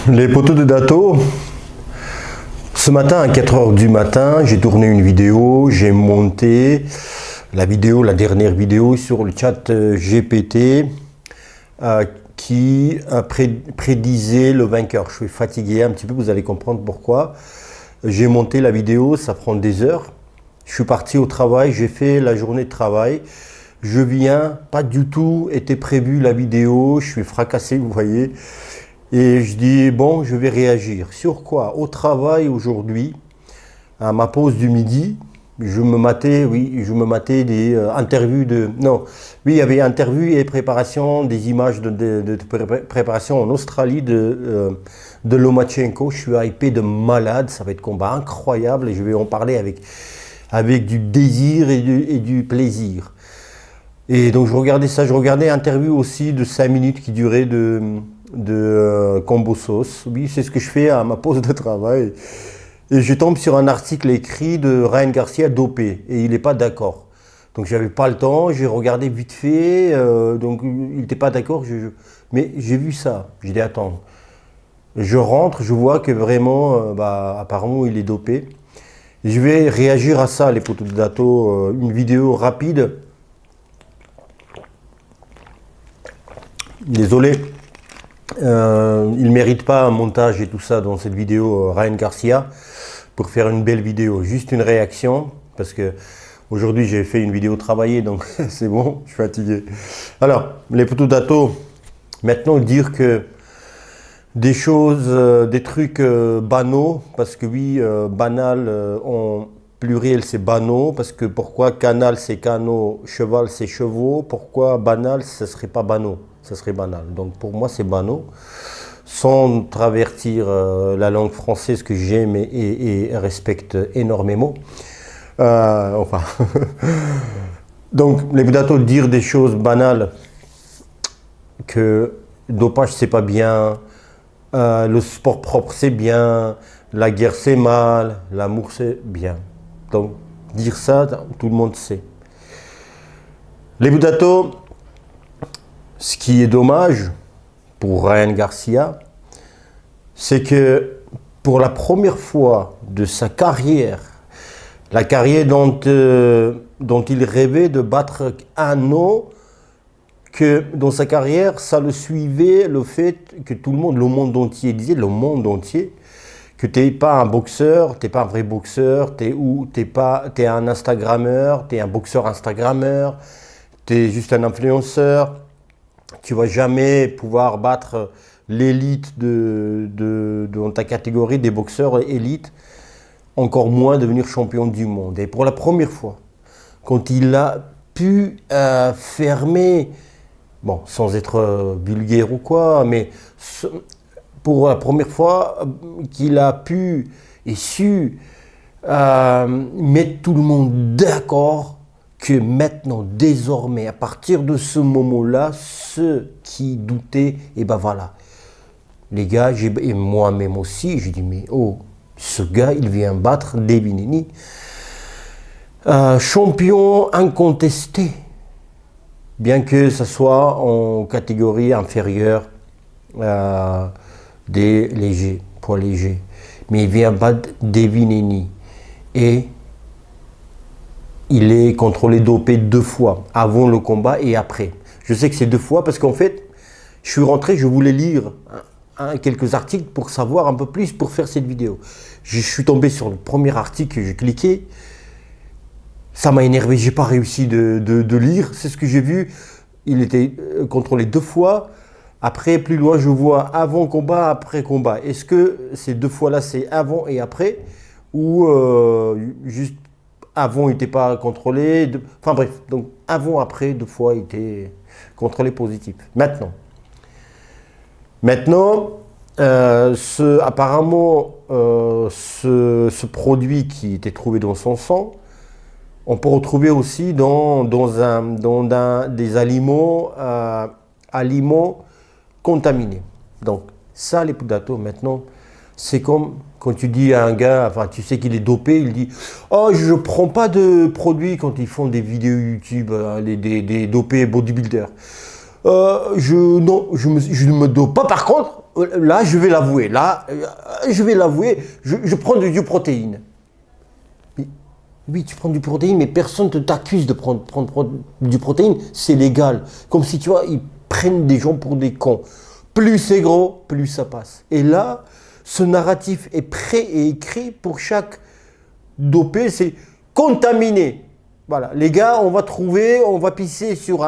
Les poteaux de Dato. Ce matin à 4 h du matin, j'ai tourné une vidéo, j'ai monté la dernière vidéo sur le chat GPT qui prédisait le vainqueur. Je suis fatigué un petit peu, vous allez comprendre pourquoi. J'ai monté la vidéo, ça prend des heures. Je suis parti au travail, j'ai fait la journée de travail. Je viens, pas du tout était prévu la vidéo, je suis fracassé, vous voyez. Et je dis, bon, je vais réagir. Sur quoi? Au travail aujourd'hui, à ma pause du midi, je me matais des interviews il y avait interviews et préparation, des images de préparation en Australie de Lomachenko. Je suis hypé de malade, ça va être combat incroyable et je vais en parler avec du désir et du plaisir. Et donc je regardais interview aussi de 5 minutes qui durait de Combo Sauce. Oui, c'est ce que je fais à ma pause de travail. Et je tombe sur un article écrit de Ryan Garcia dopé et il n'est pas d'accord. Donc j'avais pas le temps, j'ai regardé vite fait, donc il n'était pas d'accord. Mais j'ai vu ça, j'ai dit attends. Je rentre, je vois que vraiment, apparemment il est dopé. Et je vais réagir à ça, les poteaux de Dato, une vidéo rapide. Désolé. Il ne mérite pas un montage et tout ça dans cette vidéo Ryan Garcia pour faire une belle vidéo, juste une réaction parce que aujourd'hui j'ai fait une vidéo travaillée donc c'est bon, je suis fatigué. Alors les poteaux Dato, maintenant dire que des choses, des trucs banaux, parce que oui, banal en pluriel c'est banaux, parce que pourquoi canal c'est canot, cheval c'est chevaux, pourquoi banal ce serait pas banaux? Ça serait banal. Donc pour moi c'est banal, sans travertir la langue française que j'aime et respecte énormément. Donc les Dato dire des choses banales, que dopage c'est pas bien, le sport propre c'est bien, la guerre c'est mal, l'amour c'est bien. Donc dire ça, tout le monde sait. Les Dato, ce qui est dommage pour Ryan Garcia, c'est que pour la première fois de sa carrière, la carrière dont il rêvait de battre un an, que dans sa carrière, ça le suivait le fait que tout le monde entier, que tu n'es pas un boxeur, tu n'es pas un vrai boxeur, tu es un Instagrammeur, tu es un boxeur Instagrammeur, tu es juste un influenceur. Tu ne vas jamais pouvoir battre l'élite dans ta catégorie des boxeurs élites, encore moins devenir champion du monde. Et pour la première fois, quand il a pu fermer, bon, sans être vulgaire ou quoi, mais pour la première fois qu'il a pu et su mettre tout le monde d'accord, que maintenant, désormais, à partir de ce moment-là, ceux qui doutaient, et ben voilà. Les gars, et moi-même aussi, j'ai dit, mais oh, ce gars, il vient battre Devineni. Champion incontesté, bien que ce soit en catégorie inférieure des légers, poids légers. Mais il vient battre Devineni. Et il est contrôlé dopé 2 fois, avant le combat et après. Je sais que c'est 2 fois parce qu'en fait, je suis rentré, je voulais lire quelques articles pour savoir un peu plus pour faire cette vidéo. Je suis tombé sur le premier article, j'ai cliqué, ça m'a énervé, j'ai pas réussi de lire, c'est ce que j'ai vu. Il était contrôlé 2 fois, après plus loin je vois avant combat, après combat. Est-ce que ces 2 fois là c'est avant et après ou juste avant, il n'était pas contrôlé. Enfin bref, donc avant, après, 2 fois, il était contrôlé positif. Maintenant, apparemment, ce produit qui était trouvé dans son sang, on peut retrouver aussi dans des aliments contaminés. Donc ça, les Dato, maintenant, c'est comme quand tu dis à un gars, enfin tu sais qu'il est dopé, il dit « Oh, je ne prends pas de produits quand ils font des vidéos YouTube, des dopés bodybuilders. Non, je ne me dope pas. Par contre, là, je vais l'avouer. Je prends du protéine. Mais, oui, tu prends du protéine, mais personne ne t'accuse de prendre du protéine. C'est légal. Comme si, tu vois, ils prennent des gens pour des cons. Plus c'est gros, plus ça passe. Et là, ce narratif est prêt et écrit pour chaque dopé. C'est contaminé. Voilà, les gars, on va pisser sur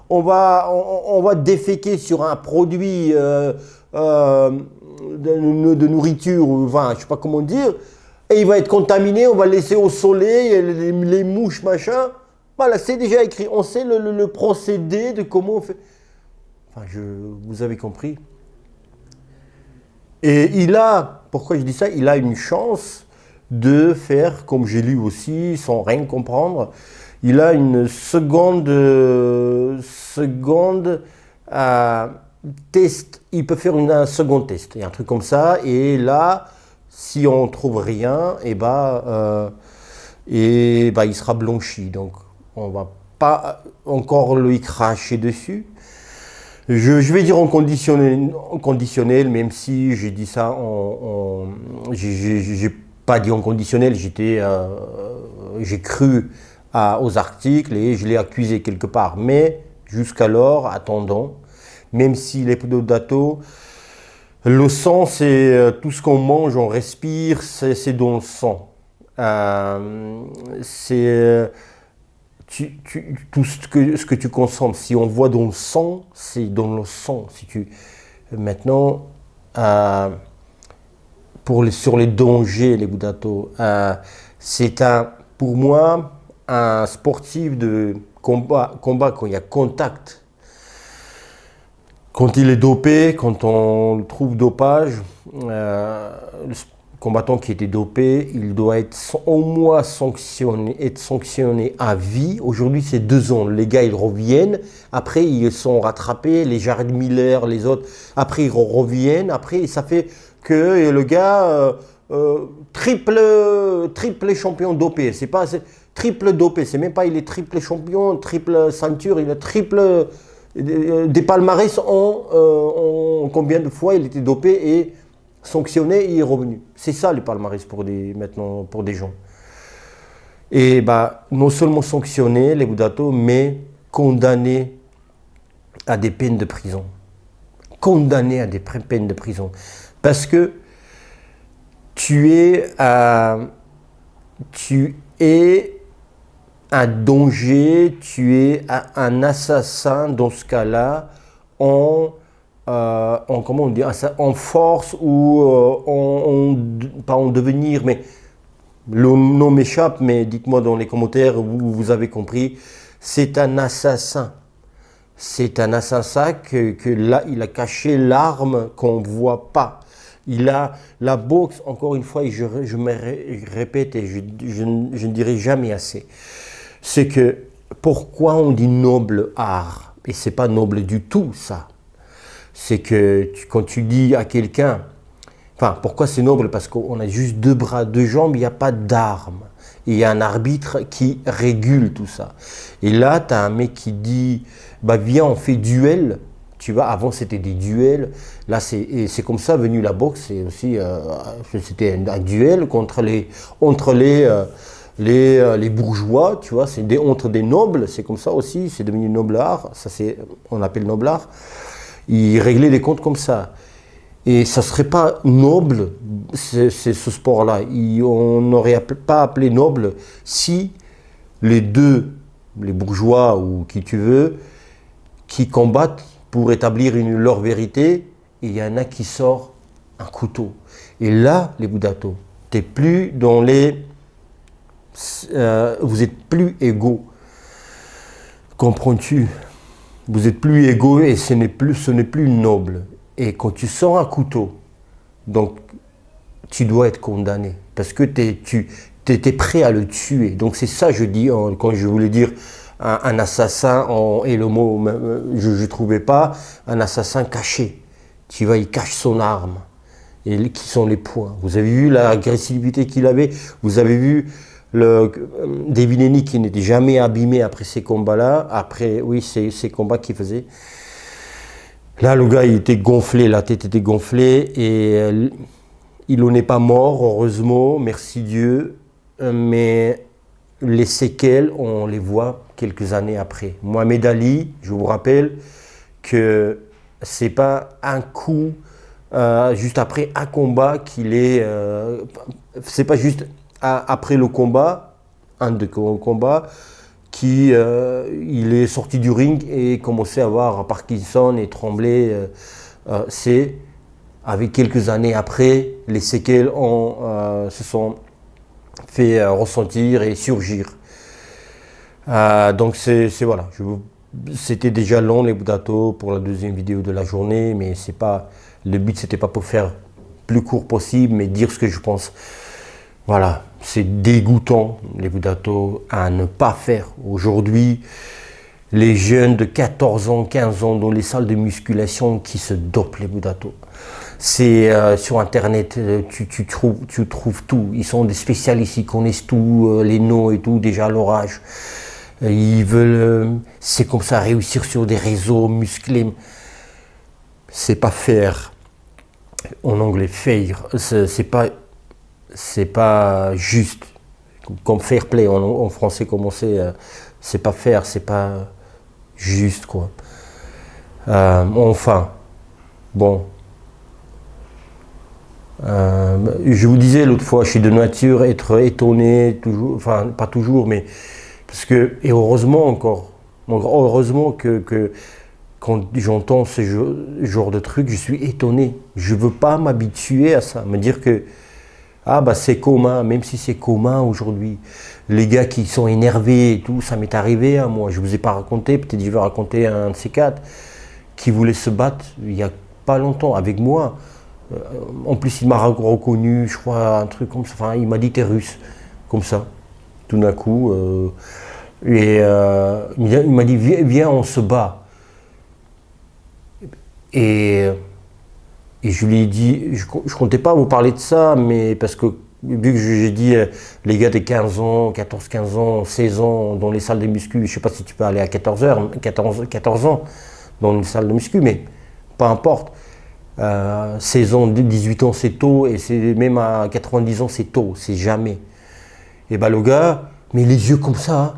on va déféquer sur un produit de nourriture, enfin, je sais pas comment dire, et il va être contaminé, on va le laisser au soleil, les mouches, machin. Voilà, c'est déjà écrit. On sait le procédé de comment on fait. Enfin, vous avez compris. Et pourquoi je dis ça? Il a une chance de faire, comme j'ai lu aussi, sans rien comprendre, il a une seconde test, il peut faire un second test, et un truc comme ça, et là, si on trouve rien, il sera blanchi, donc on va pas encore lui cracher dessus. Je vais dire en conditionnel, même si j'ai dit ça j'ai pas dit en conditionnel, j'ai cru aux articles et je l'ai accusé quelque part. Mais jusqu'alors, attendons, même si les pododato, le sang, c'est tout ce qu'on mange, on respire, c'est dans le sang. Tout ce que tu consommes, si on voit dans le sang, c'est dans le sang. Maintenant, sur les dangers, les Budato, c'est pour moi un sportif de combat quand il y a contact. Quand il est dopé, quand on trouve dopage, le combattant qui était dopé, il doit être au moins sanctionné à vie. Aujourd'hui, c'est 2 ans. Les gars, ils reviennent. Après, ils sont rattrapés. Les Jared Miller, les autres. Après, ils reviennent. Après, ça fait que le gars, triple champion dopé. C'est pas triple dopé. C'est même pas il est triple champion, triple ceinture. Il a triple des palmarès en combien de fois il était dopé et sanctionné et il est revenu. C'est ça les palmarès maintenant pour des gens. Et non seulement sanctionné les Budato, mais condamné à des peines de prison. Condamné à des peines de prison. Parce que tu es un danger, tu es un assassin dans ce cas-là, comment on dit, en force ou pas en devenir, mais le nom m'échappe, mais dites-moi dans les commentaires, vous avez compris, c'est un assassin. C'est un assassin que là, il a caché l'arme qu'on ne voit pas. Il a la boxe, encore une fois, et je me répète et je ne dirai jamais assez. C'est que pourquoi on dit noble art? Et c'est pas noble du tout, ça. C'est que quand tu dis à quelqu'un, enfin, pourquoi c'est noble? Parce qu'on a juste 2 bras, 2 jambes, il n'y a pas d'armes. Il y a un arbitre qui régule tout ça. Et là, tu as un mec qui dit, viens, on fait duel. Tu vois, avant c'était des duels. Là, c'est comme ça venu la boxe. C'est aussi, c'était un duel entre les bourgeois, tu vois, entre des nobles. C'est comme ça aussi. C'est devenu noble art. Ça, on appelle noble art. Ils réglaient les comptes comme ça. Et ça ne serait pas noble, c'est ce sport-là. On n'aurait pas appelé noble si les bourgeois ou qui tu veux, qui combattent pour établir leur vérité, et il y en a qui sort un couteau. Et là, les Budato, t'es plus dans vous êtes plus égaux. Comprends-tu? Vous êtes plus égaux et ce n'est plus noble. Et quand tu sors un couteau, donc tu dois être condamné parce que tu étais prêt à le tuer. Donc c'est ça je dis quand je voulais dire un assassin, et le mot je ne trouvais pas, un assassin caché. Tu vois, il cache son arme. Et qui sont les poings. Vous avez vu l'agressivité qu'il avait. Vous avez vu Devin Haney qui n'était jamais abîmé après ces combats-là, après ces combats qu'il faisait. Là, le gars, il était gonflé, la tête était gonflée et il n'en est pas mort, heureusement, merci Dieu. Mais les séquelles, on les voit quelques années après. Mohamed Ali, je vous rappelle que c'est pas un coup juste après un combat qu'il est. C'est pas juste après le combat, un de combat, qui il est sorti du ring et commençait à avoir Parkinson et trembler. C'est avec quelques années après, les séquelles se sont fait ressentir et surgir. Donc voilà, c'était déjà long les Boudato pour la deuxième vidéo de la journée, mais c'est pas le but, c'était pas pour faire plus court possible, mais dire ce que je pense. Voilà, c'est dégoûtant les Boudato à ne pas faire. Aujourd'hui, les jeunes de 14 ans, 15 ans dans les salles de musculation qui se dopent les Boudato. C'est sur internet, tu trouves tout. Ils sont des spécialistes, ils connaissent tout, les noms et tout, déjà à l'orage. Ils veulent, c'est comme ça, réussir sur des réseaux musclés. C'est pas faire. En anglais, faire. C'est pas juste. Comme fair play en français, comment c'est pas faire, c'est pas juste, quoi. Enfin, bon. Je vous disais l'autre fois, je suis de nature être étonné, toujours, enfin pas toujours, mais parce que, et heureusement encore, heureusement que quand j'entends ce genre de truc, je suis étonné. Je ne veux pas m'habituer à ça, me dire que ah bah c'est commun, même si c'est commun aujourd'hui. Les gars qui sont énervés et tout, ça m'est arrivé à moi. Je ne vous ai pas raconté, peut-être je vais raconter un de ces quatre qui voulait se battre il n'y a pas longtemps avec moi. En plus, il m'a reconnu, je crois, un truc comme ça. Enfin, il m'a dit t'es russe, comme ça, tout d'un coup. Il m'a dit viens, on se bat. Et je lui ai dit, je ne comptais pas vous parler de ça, mais parce que vu que j'ai dit les gars de 15 ans, 14, 15 ans, 16 ans dans les salles de muscu, je ne sais pas si tu peux aller à 14 ans dans une salle de muscu, mais peu importe. 16 ans, 18 ans c'est tôt, et c'est même à 90 ans c'est tôt, c'est jamais. Et bah le gars, mais les yeux comme ça,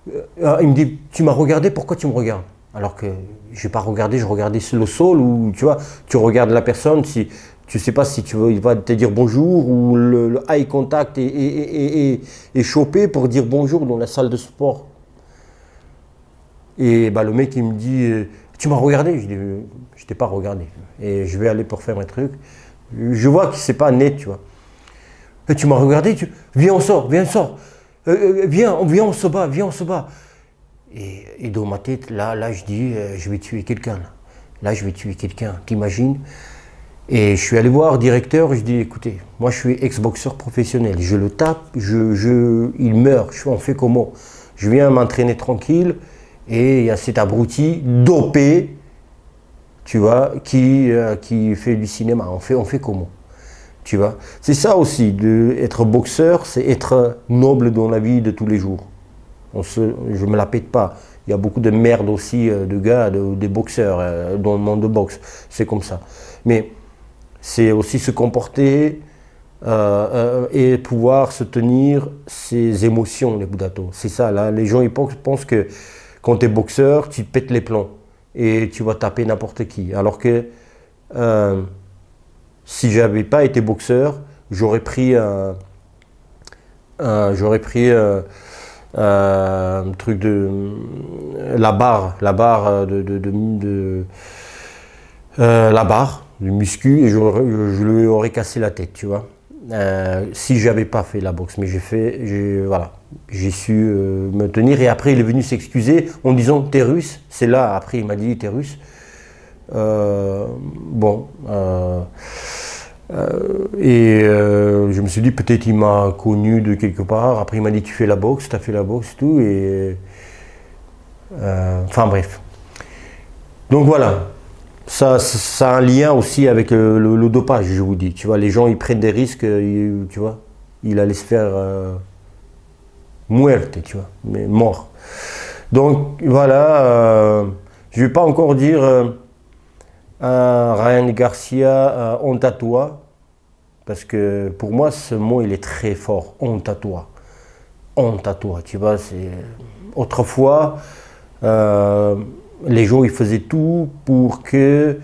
il me dit, tu m'as regardé, pourquoi tu me regardes? Alors que je n'ai pas regardé, je regardais le sol, ou tu vois, tu regardes la personne, si tu sais pas si tu veux, il va te dire bonjour, ou le eye contact est chopé pour dire bonjour dans la salle de sport. Et bah le mec il me dit, tu m'as regardé? Je dis, je t'ai pas regardé. Et je vais aller pour faire un truc. Je vois que c'est pas net, tu vois. Et tu m'as regardé, viens on sort, viens on sort. Viens on se bat, viens on se bat. Et dans ma tête, là je dis, je vais tuer quelqu'un. Là je vais tuer quelqu'un, t'imagines? Et je suis allé voir le directeur, je dis, écoutez, moi je suis ex-boxeur professionnel, je le tape, il meurt, on fait comment? Je viens m'entraîner tranquille, et il y a cet abruti dopé, tu vois, qui fait du cinéma. On fait comment? Tu vois? C'est ça aussi, être boxeur, c'est être noble dans la vie de tous les jours. Je ne me la pète pas. Il y a beaucoup de merde aussi, de gars, des boxeurs dans le monde de boxe. C'est comme ça. Mais c'est aussi se comporter et pouvoir se tenir ses émotions, les Boudato. C'est ça, là. Les gens ils pensent que quand tu es boxeur, tu te pètes les plombs et tu vas taper n'importe qui. Alors que si j'avais pas été boxeur, j'aurais pris un truc de la barre du muscu, et je lui aurais cassé la tête, tu vois. Si j'avais pas fait la boxe, mais voilà, j'ai su me tenir, et après il est venu s'excuser en disant t'es russe. C'est là, après il m'a dit t'es russe. Je me suis dit peut-être il m'a connu de quelque part. Après il m'a dit tu fais la boxe, t'as fait la boxe et tout, et enfin bref. Donc voilà. Ça a un lien aussi avec le dopage, je vous dis. Tu vois, les gens, ils prennent des risques, tu vois. Il allait se faire muerte, tu vois, mais mort. Donc, voilà, je ne vais pas encore dire Ryan Garcia, honte à toi. Parce que pour moi, ce mot, il est très fort. Honte à toi. Honte à toi. Tu vois, c'est. Autrefois, les gens, ils faisaient tout pour que.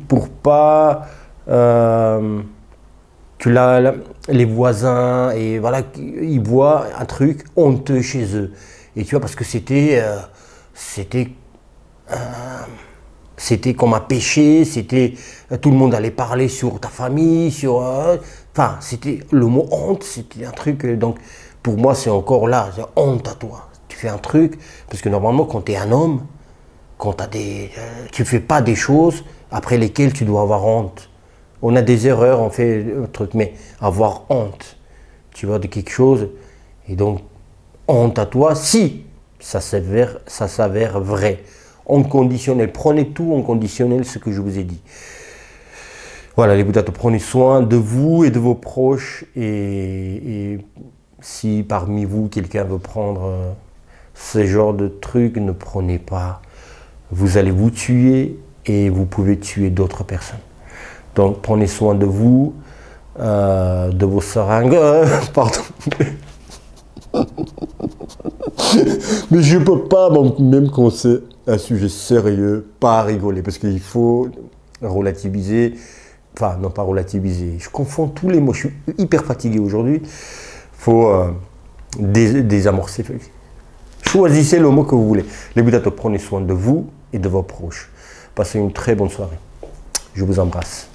Pour pas. Que les voisins, et voilà, ils voient un truc honteux chez eux. Et tu vois, parce que c'était c'était comme un péché, c'était tout le monde allait parler sur ta famille, sur enfin c'était le mot honte, c'était un truc donc pour moi c'est encore là, c'est honte à toi. Tu fais un truc parce que normalement quand tu es un homme, quand tu fais pas des choses après lesquelles tu dois avoir honte. On a des erreurs, on fait un truc, mais avoir honte, tu vois, de quelque chose et donc honte à toi si ça s'avère vrai. En conditionnel, prenez tout en conditionnel, ce que je vous ai dit. Voilà, les Bouddhas, prenez soin de vous et de vos proches. Et si parmi vous, quelqu'un veut prendre ce genre de truc, ne prenez pas. Vous allez vous tuer et vous pouvez tuer d'autres personnes. Donc, prenez soin de vous, de vos seringues. Pardon. Mais je peux pas, même quand c'est un sujet sérieux, pas rigoler, parce qu'il faut relativiser, enfin non pas relativiser, je confonds tous les mots, je suis hyper fatigué aujourd'hui, il faut désamorcer. Choisissez le mot que vous voulez. Les Bouddhas, prenez soin de vous et de vos proches. Passez une très bonne soirée. Je vous embrasse.